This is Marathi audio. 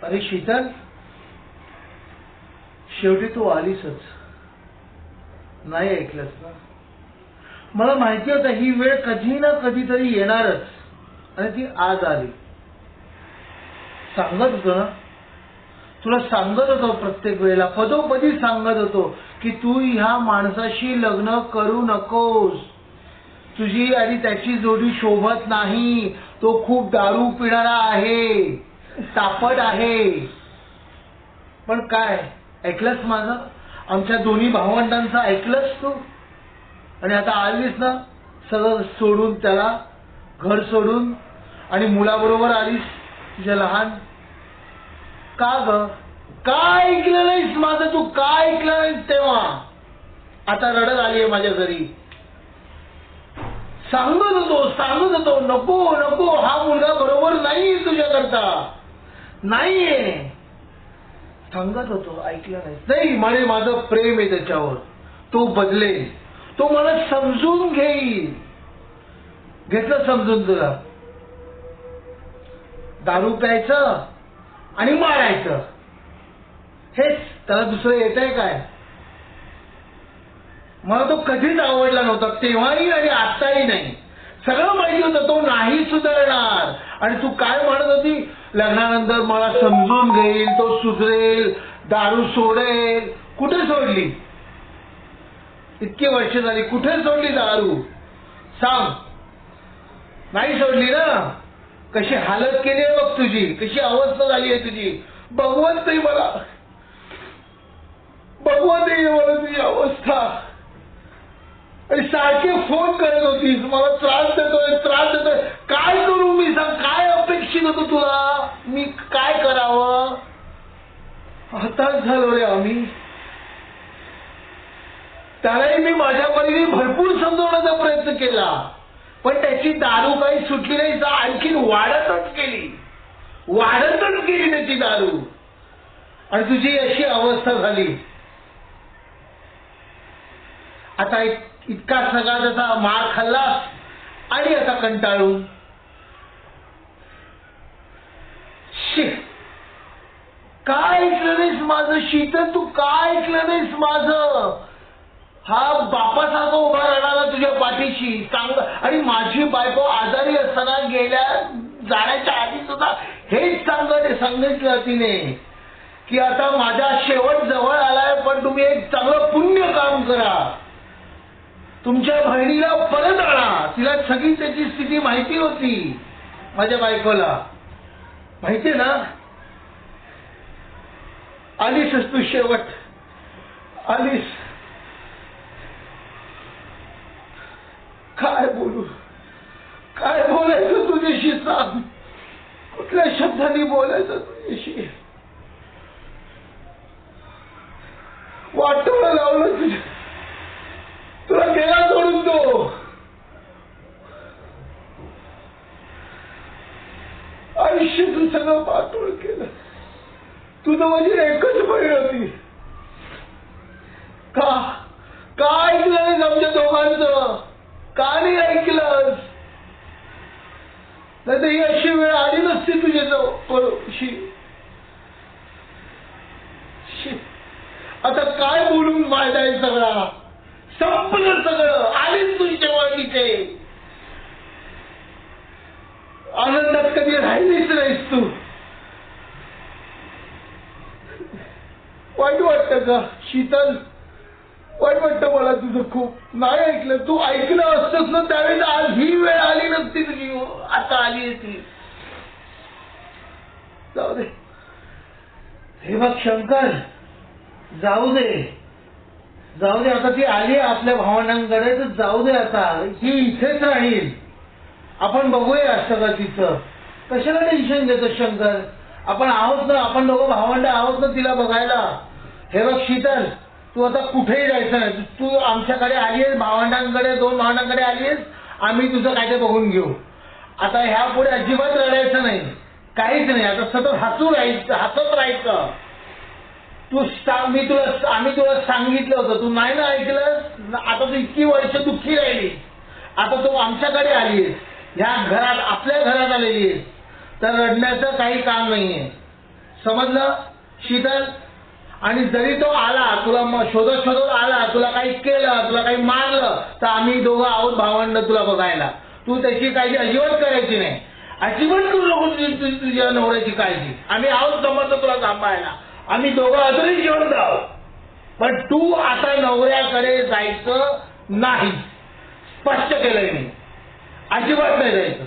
अरे शीतल, शेवटी तू आलीसच. नाही ऐकलंस ना. मला माहिती होतं ही वेळ कधी ना कधीतरी येणारच, आणि ती आज आली. सांगत होतो ना तुला, सांगत होतो प्रत्येक वेळेला, पदोपदी सांगत होतो की तू ह्या माणसाशी लग्न करू नकोस. तुझी आणि त्याची जोडी शोभत नाही. तो खूप दारू पिणारा आहे, तापट आहे. पण काय ऐकलंस माझं? आमच्या दोन्ही भावंडांचं ऐकलंस तू? आणि आता आलीस ना सगळं सोडून, त्याला घर सोडून, आणि मुलाबरोबर आलीस तुझ्या लहान. का ग? काय ऐकलं नाहीस माझं तू? काय ऐकलं नाहीस तेव्हा? आता रडत आलीये माझ्या घरी. सांगत होतो नको नको, हा मुलगा बरोबर नाही तुझ्याकरता, नाहीये. सांगत होतो, ऐकलं नाही. म्हणे माझं प्रेम आहे त्याच्यावर, तो बदलेल, तो मला समजून घेईल. घेतलं समजून तुला. दारू प्यायचं आणि मारायचं, हेच त्याला दुसरं येतंय काय? मला तो कधीच आवडला नव्हता, तेव्हाही आणि आताही नाही. सगळं माहिती होतं तो नाही सुधारणार. आणि तू काय म्हणत होती, लग्नानंतर मला समजून घेईल, तो सुधरेल, दारू सोडेल. कुठे सोडली? इतकी वर्ष झाली, कुठे सोडली दारू? सांग. नाही सोडली ना. कशी हालत केली आहे बघ तुझी, कशी अवस्था झाली आहे तुझी. भगवंत नाही मला, भगवंत नाही मला तुझी अवस्था. आणि सारखे फोन करत होतीस, मला त्रास देतोय. काय करू मी? सांग, काय अपेक्षित होतं तुला? मी काय करावं? हताश झालो रे आम्ही. त्यालाही मी माझ्या परीने भरपूर समजवण्याचा प्रयत्न केला, पण त्याची दारू काही सुटली नाही, आणखीन वाढतच गेली त्याची दारू. आणि तुझी अशी अवस्था झाली. आता इतका सगळा त्याचा मार खाल्लास, आणि आता कंटाळून. काय ऐकलं नाहीस माझं शीतल? तू काय ऐकलं नाहीस माझं? हा बापासारखा उभा राहणारा तुझ्या पाठीशी सांग. आणि माझी बायको आजारी असताना जाण्याच्या आधी सुद्धा हेच सांगितलं तिने की आता माझा शेवट जवळ आलाय, पण तुम्ही एक चांगलं पुण्य काम करा, तुमच्या बहिणीला परत आणा. तिला सगळी त्याची स्थिती माहिती होती. माझ्या बायकोला माहितीये ना. आलीसच तू, शेवट आलीस. काय बोलू? काय बोलायचं तुझ्याशी? सांग, कुठल्या शब्दांनी बोलायचं तुझ्याशी? वाटोळं लावलं तुझ्या, तुला गेला सोडून तो. आयुष्य तू सगळं वाटोळ केलं. तू तर माझी एकच बहीण होती. का ऐकलं नाही आमच्या दोघांचं? का नाही ऐकलंस? नाही तर ही अशी वेळ आली नसती तुझ्या जवळ. आता काय बोलून फायदा आहे? सगळा संपलं सगळं. आलीच तुझ्या वळीचे. आनंदात कधी राहिलीच नाहीस तू. वाईट वाटतं का शीतल? वाईट वाटतं मला तुझं खूप. नाही ऐकलं. तू ऐकलं असतंस ना त्यावेळेस आज ही वेळ आली नसती तुझी. आता आली ती. जाऊ दे. हे बघ शंकर, जाऊ दे. आता ती आली आपल्या भावंडांकडे, तर जाऊ दे. आता ही इथेच राहील. आपण बघूया सगळं तिचं. कशाला टेन्शन घेतो शंकर? आपण आहोत ना, आपण दोघं भावंड आहोत ना तिला बघायला. हे बघ शीतल, तू आता कुठेही जायचं नाही. तू आमच्याकडे आलीयस, भावंडांकडे, 2 भावंडांकडे आलीयस. आम्ही तुझं काय ते बघून घेऊ. आता ह्या पुढे अजिबात रडायचं नाही, काहीच नाही. आता सतत हसत राहायचं. आम्ही तुला सांगितलं होतं, तू नाही ना ऐकलं. आता तू इतकी वर्ष दुःखी राहिली. आता तू आमच्याकडे आलीयस, ह्या घरात, आपल्या घरात आलेली आहेस, तर रडण्याचं काही काम नाहीये. समजलं शीतल? आणि जरी तो आला तुला शोधत शोधत आला, तुला काही केलं, तुला काही मारलं, तर आम्ही दोघं आहोत भावंड तुला बघायला. तू त्याची काळजी अजिबात करायची नाही. अजिबात करू नको तुझ्या नवऱ्याची काळजी. आम्ही आहोत समर्थ तुला सांभाळायला. आम्ही दोघं अजूनही जिवंत आहोत. पण तू आता नवऱ्याकडे जायचं नाही. स्पष्ट केलंय मी. अजिबात नाही जायचं.